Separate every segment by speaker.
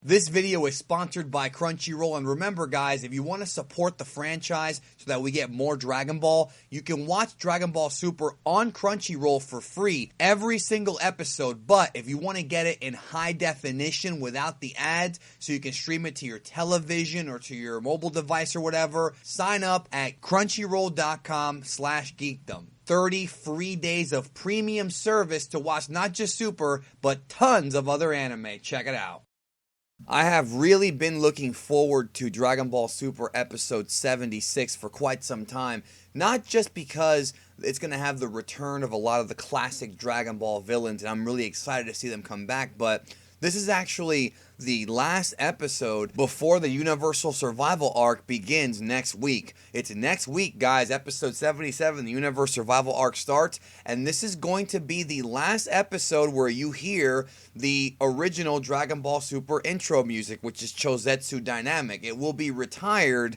Speaker 1: This video is sponsored by Crunchyroll, and remember guys, if you want to support the franchise so that we get more Dragon Ball, you can watch Dragon Ball Super on Crunchyroll for free every single episode, but if you want to get it in high definition without the ads so you can stream it to your television or to your mobile device or whatever, sign up at crunchyroll.com/geekdom. 30 free days of premium service to watch not just Super, but tons of other anime. Check it out. I have really been looking forward to Dragon Ball Super episode 76 for quite some time. Not just because it's going to have the return of a lot of the classic Dragon Ball villains, and I'm really excited to see them come back, but this is actually the last episode before the Universal Survival Arc begins next week. It's next week, guys. Episode 77, the Universe Survival Arc starts, and this is going to be the last episode where you hear the original Dragon Ball Super intro music, which is Chozetsu Dynamic. It will be retired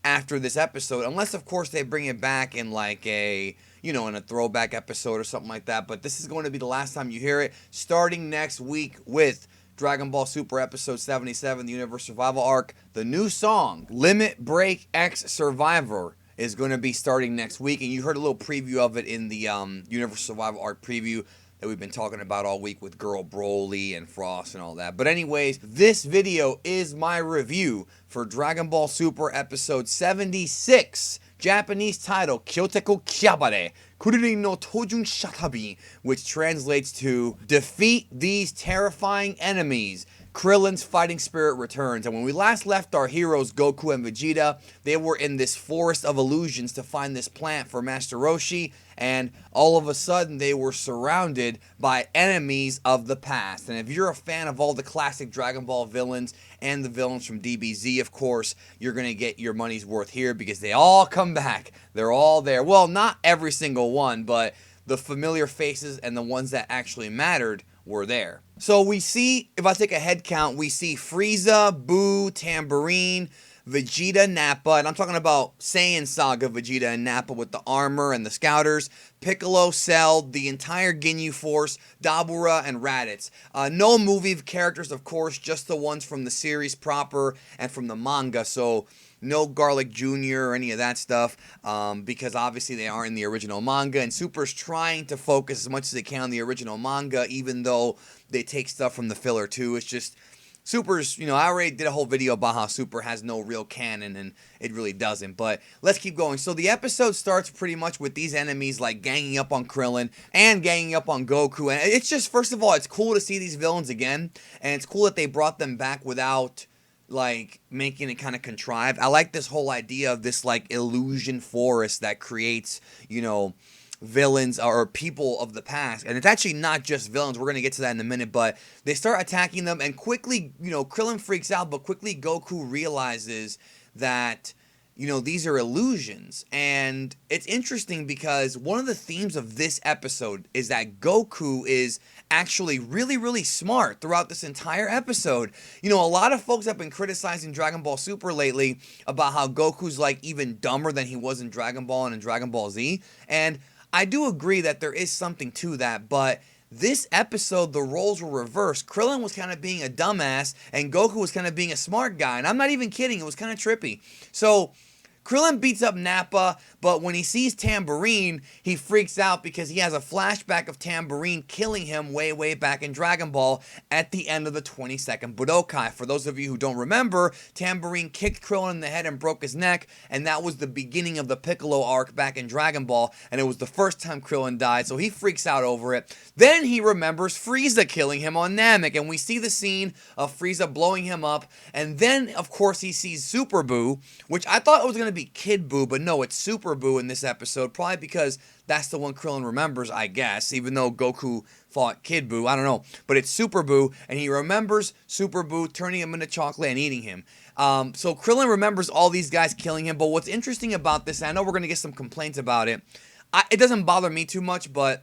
Speaker 1: after this episode, unless, of course, they bring it back in like a, in a throwback episode or something like that. But this is going to be the last time you hear it, starting next week with Dragon Ball Super episode 77, the Universe Survival Arc. The new song, Limit Break X Survivor, is going to be starting next week. And you heard a little preview of it in the Universe Survival Arc preview that we've been talking about all week with Girl Broly and Frost and all that. But anyways, this video is my review for Dragon Ball Super episode 76. Japanese title, Kyoteku Kyabare, Krillin no Tojun Shatabi, which translates to defeat these terrifying enemies. Krillin's fighting spirit returns. And when we last left our heroes, Goku and Vegeta, they were in this forest of illusions to find this plant for Master Roshi, and all of a sudden they were surrounded by enemies of the past. And if you're a fan of all the classic Dragon Ball villains and the villains from DBZ, of course, you're going to get your money's worth here because they all come back. They're all there. Well, not every single one, but the familiar faces and the ones that actually mattered were there. So we see, if I take a head count, we see Frieza, Boo, Tambourine, Vegeta, Nappa, and I'm talking about Saiyan Saga Vegeta and Nappa with the armor and the scouters, Piccolo, Cell, the entire Ginyu Force, Dabura, and Raditz. No movie characters, of course, just the ones from the series proper and from the manga, so no Garlic Jr. or any of that stuff, because obviously they aren't in the original manga, and Super's trying to focus as much as they can on the original manga, even though they take stuff from the filler too. It's just Super's, I already did a whole video about how Super has no real canon, and it really doesn't, but let's keep going. So the episode starts pretty much with these enemies like ganging up on Krillin and ganging up on Goku, and it's just, first of all, it's cool to see these villains again, and it's cool that they brought them back without like making it kind of contrived. I like this whole idea of this like illusion forest that creates, villains or people of the past. And it's actually not just villains. We're going to get to that in a minute, but they start attacking them, and quickly, Krillin freaks out, but quickly Goku realizes that these are illusions. And it's interesting because one of the themes of this episode is that Goku is actually really, really smart throughout this entire episode. A lot of folks have been criticizing Dragon Ball Super lately about how Goku's like even dumber than he was in Dragon Ball and in Dragon Ball Z. And I do agree that there is something to that, but this episode, the roles were reversed. Krillin was kind of being a dumbass, and Goku was kind of being a smart guy. And I'm not even kidding. It was kind of trippy. So Krillin beats up Nappa, but when he sees Tambourine, he freaks out because he has a flashback of Tambourine killing him way, way back in Dragon Ball at the end of the 22nd Budokai. For those of you who don't remember, Tambourine kicked Krillin in the head and broke his neck, and that was the beginning of the Piccolo arc back in Dragon Ball, and it was the first time Krillin died, so he freaks out over it. Then he remembers Frieza killing him on Namek, and we see the scene of Frieza blowing him up, and then, of course, he sees Super Boo, which I thought it was going to be Kid Boo, but no, it's Super Boo in this episode, probably because that's the one Krillin remembers, I guess, even though Goku fought Kid Boo, I don't know, but it's Super Boo, and he remembers Super Boo turning him into chocolate and eating him. So Krillin remembers all these guys killing him, but what's interesting about this, and I know we're going to get some complaints about it, it doesn't bother me too much, but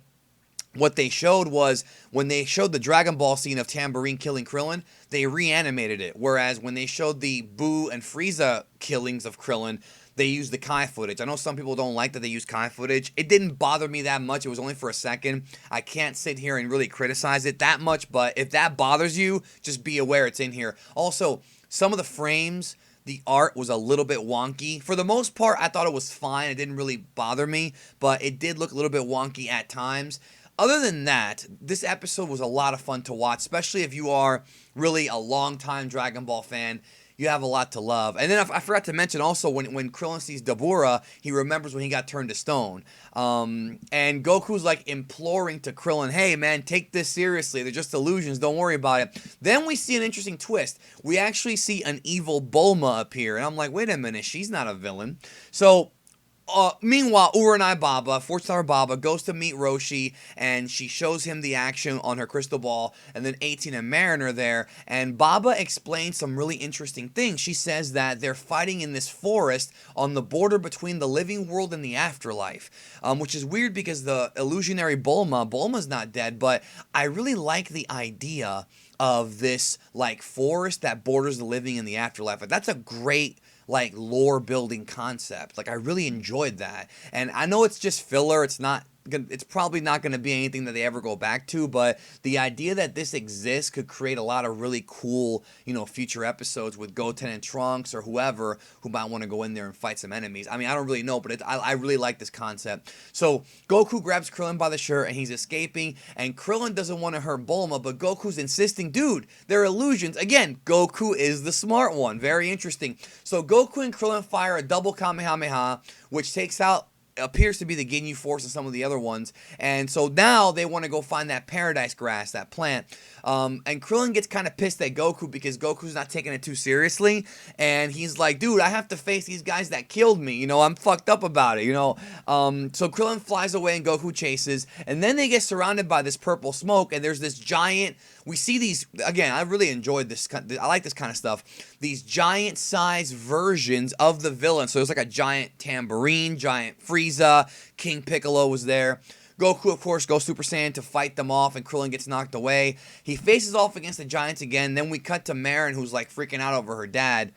Speaker 1: what they showed was, when they showed the Dragon Ball scene of Tambourine killing Krillin, they reanimated it, whereas when they showed the Boo and Frieza killings of Krillin, they use the Kai footage. I know some people don't like that they use Kai footage. It didn't bother me that much. It was only for a second. I can't sit here and really criticize it that much, but if that bothers you, just be aware it's in here. Also, some of the frames, the art was a little bit wonky. For the most part, I thought it was fine. It didn't really bother me, but it did look a little bit wonky at times. Other than that, this episode was a lot of fun to watch, especially if you are really a long-time Dragon Ball fan. You have a lot to love. And then I forgot to mention also, when Krillin sees Dabura, he remembers when he got turned to stone. And Goku's like imploring to Krillin, hey man, take this seriously. They're just illusions. Don't worry about it. Then we see an interesting twist. We actually see an evil Bulma appear. And I'm like, wait a minute, she's not a villain. So meanwhile, Uranai Baba, Fortune Baba, goes to meet Roshi, and she shows him the action on her crystal ball, and then 18 and Mariner there, and Baba explains some really interesting things. She says that they're fighting in this forest on the border between the living world and the afterlife, which is weird because the illusionary Bulma's not dead, but I really like the idea of this, like, forest that borders the living and the afterlife. Like, that's a great, like, lore building concept. Like, I really enjoyed that. And I know it's just filler. It's probably not going to be anything that they ever go back to, but the idea that this exists could create a lot of really cool, future episodes with Goten and Trunks or whoever who might want to go in there and fight some enemies. I mean, I don't really know, but I really like this concept. So Goku grabs Krillin by the shirt and he's escaping, and Krillin doesn't want to hurt Bulma, but Goku's insisting, dude, they're illusions. Again, Goku is the smart one. Very interesting. So Goku and Krillin fire a double Kamehameha, which takes out appears to be the Ginyu Force and some of the other ones. And so now they want to go find that paradise grass, that plant. And Krillin gets kind of pissed at Goku because Goku's not taking it too seriously. And he's like, dude, I have to face these guys that killed me. I'm fucked up about it, So Krillin flies away and Goku chases. And then they get surrounded by this purple smoke. And there's this giant... We see these... Again, I really enjoyed this. I like this kind of stuff. These giant-sized versions of the villain. So there's like a giant tambourine, giant Frieza, King Piccolo was there. Goku, of course, goes Super Saiyan to fight them off, and Krillin gets knocked away. He faces off against the giants again. Then we cut to Marin, who's like freaking out over her dad.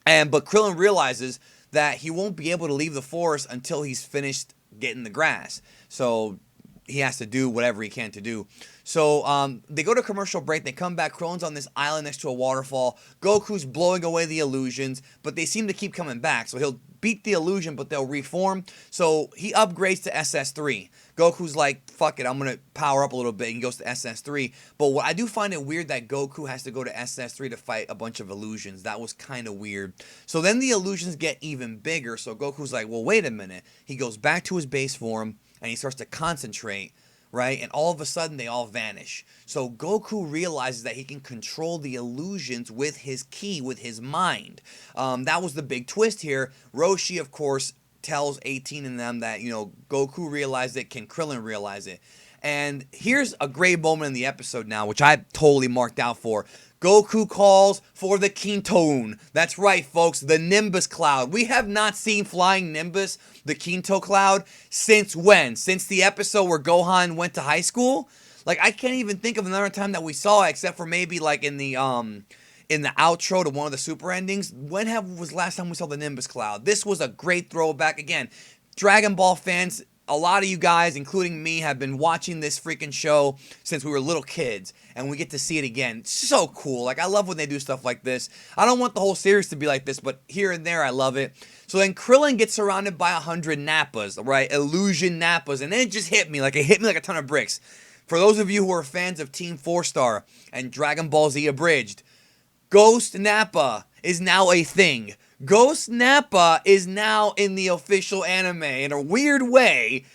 Speaker 1: But Krillin realizes that he won't be able to leave the forest until he's finished getting the grass. So he has to do whatever he can to do. So they go to commercial break. They come back. Krillin's on this island next to a waterfall. Goku's blowing away the illusions, but they seem to keep coming back. So he'll beat the illusion, but they'll reform. So he upgrades to SS3. Goku's like, fuck it, I'm going to power up a little bit, and goes to SS3. But what I do find it weird that Goku has to go to SS3 to fight a bunch of illusions. That was kind of weird. So then the illusions get even bigger. So Goku's like, well, wait a minute. He goes back to his base form, and he starts to concentrate. Right? And all of a sudden, they all vanish. So Goku realizes that he can control the illusions with his ki, with his mind. That was the big twist here. Roshi, of course, tells 18 and them that, Goku realized it. Can Krillin realize it? And here's a great moment in the episode now, which I totally marked out for. Goku calls for the Kintoon. That's right, folks, the Nimbus Cloud. We have not seen flying Nimbus, the Kinto Cloud, since when? Since the episode where Gohan went to high school? Like, I can't even think of another time that we saw it, except for maybe like in the outro to one of the super endings. When was the last time we saw the Nimbus Cloud? This was a great throwback. Again, Dragon Ball fans, a lot of you guys, including me, have been watching this freaking show since we were little kids, and we get to see it again. It's so cool. Like, I love when they do stuff like this. I don't want the whole series to be like this, but here and there, I love it. So then Krillin gets surrounded by 100 Nappas, right? Illusion Nappas, and then it just hit me like a ton of bricks. For those of you who are fans of Team 4-Star and Dragon Ball Z Abridged, Ghost Nappa is now a thing. Ghost Nappa is now in the official anime in a weird way.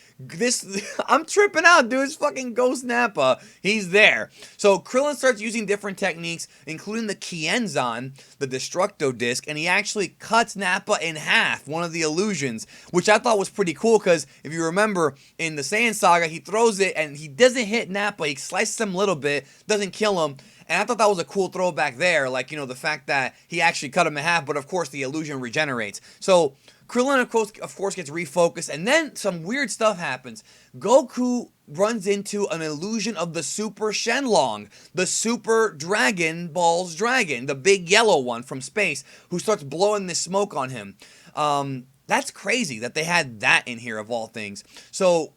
Speaker 1: I'm tripping out, dude. It's fucking Ghost Nappa. He's there. So Krillin starts using different techniques, including the Kienzan, the Destructo Disc, and he actually cuts Nappa in half, one of the illusions, which I thought was pretty cool because if you remember in the Saiyan Saga, he throws it and he doesn't hit Nappa. He slices him a little bit, doesn't kill him. And I thought that was a cool throwback there, like, the fact that he actually cut him in half, but of course the illusion regenerates. So Krillin, of course, gets refocused, and then some weird stuff happens. Goku runs into an illusion of the Super Shenlong, the Super Dragon Ball's dragon, the big yellow one from space, who starts blowing this smoke on him. That's crazy that they had that in here of all things. So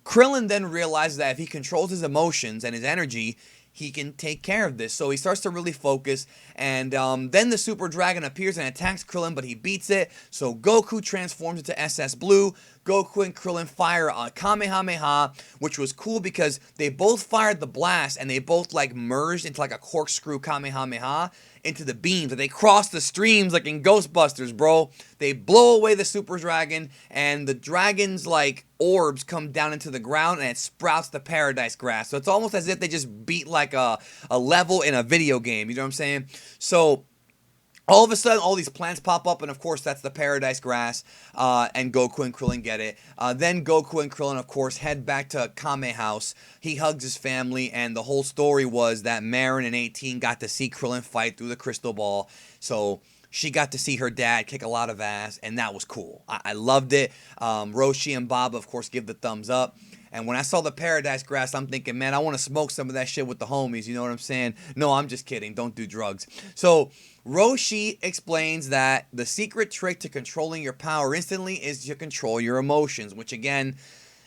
Speaker 1: Krillin then realizes that if he controls his emotions and his energy, he can take care of this. So he starts to really focus, and then the Super Dragon appears and attacks Krillin, but he beats it. So Goku transforms into SS Blue. Goku and Krillin fire a Kamehameha, which was cool because they both fired the blast and they both like merged into like a corkscrew Kamehameha into the beams. They cross the streams like in Ghostbusters, bro. They blow away the Super Dragon, and the dragon's like orbs come down into the ground, and it sprouts the paradise grass. So it's almost as if they just beat like a level in a video game. You know what I'm saying? So all of a sudden, all these plants pop up, and of course, that's the paradise grass, and Goku and Krillin get it. Then Goku and Krillin, of course, head back to Kame House. He hugs his family, and the whole story was that Marin and 18 got to see Krillin fight through the crystal ball. So she got to see her dad kick a lot of ass, and that was cool. I loved it. Roshi and Baba, of course, give the thumbs up. And when I saw the paradise grass, I'm thinking, man, I want to smoke some of that shit with the homies. You know what I'm saying? No, I'm just kidding. Don't do drugs. So Roshi explains that the secret trick to controlling your power instantly is to control your emotions, which again,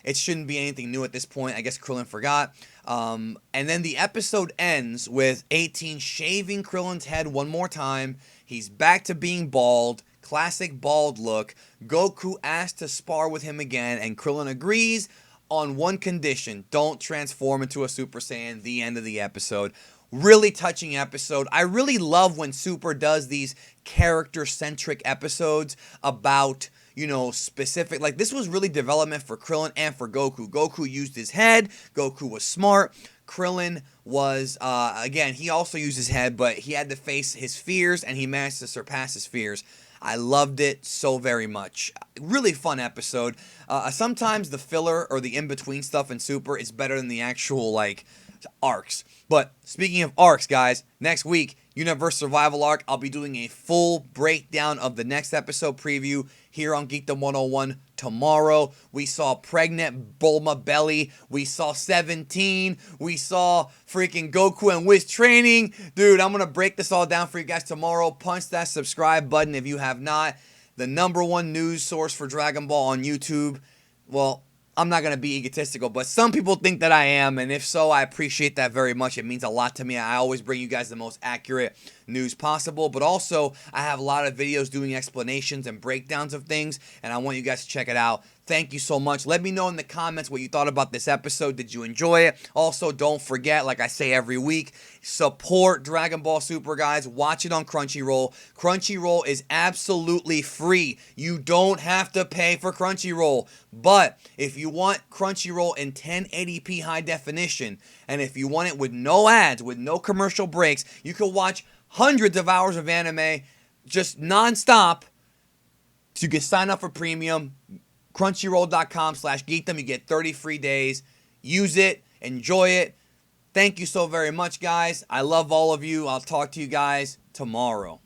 Speaker 1: it shouldn't be anything new at this point. I guess Krillin forgot. And then the episode ends with 18 shaving Krillin's head one more time. He's back to being bald. Classic bald look. Goku asks to spar with him again, and Krillin agrees on one condition: don't transform into a Super Saiyan. The end of the episode. Really touching episode. I really love when Super does these character-centric episodes about, you know, specific. Like, this was really development for Krillin and for Goku. Goku used his head. Goku was smart. Krillin was, again, he also used his head, but he had to face his fears, and he managed to surpass his fears. I loved it so very much. Really fun episode. Sometimes the filler or the in-between stuff in Super is better than the actual, like, arcs. But speaking of arcs, guys, next week, Universe Survival Arc, I'll be doing a full breakdown of the next episode preview here on Geekdom 101 tomorrow. We saw pregnant Bulma belly. We saw 17. We saw freaking Goku and Whis training. Dude, I'm going to break this all down for you guys tomorrow. Punch that subscribe button if you have not. The #1 news source for Dragon Ball on YouTube. Well, I'm not going to be egotistical, but some people think that I am, and if so, I appreciate that very much. It means a lot to me. I always bring you guys the most accurate news possible, but also I have a lot of videos doing explanations and breakdowns of things, and I want you guys to check it out. Thank you so much. Let me know in the comments what you thought about this episode. Did you enjoy it? Also, don't forget, like I say every week, support Dragon Ball Super, guys. Watch it on Crunchyroll. Crunchyroll is absolutely free. You don't have to pay for Crunchyroll. But if you want Crunchyroll in 1080p high definition, and if you want it with no ads, with no commercial breaks, you can watch hundreds of hours of anime just non-stop. So you can sign up for premium. Crunchyroll.com/geekdom. You get 30 free days. Use it. Enjoy it. Thank you so very much, guys. I love all of you. I'll talk to you guys tomorrow.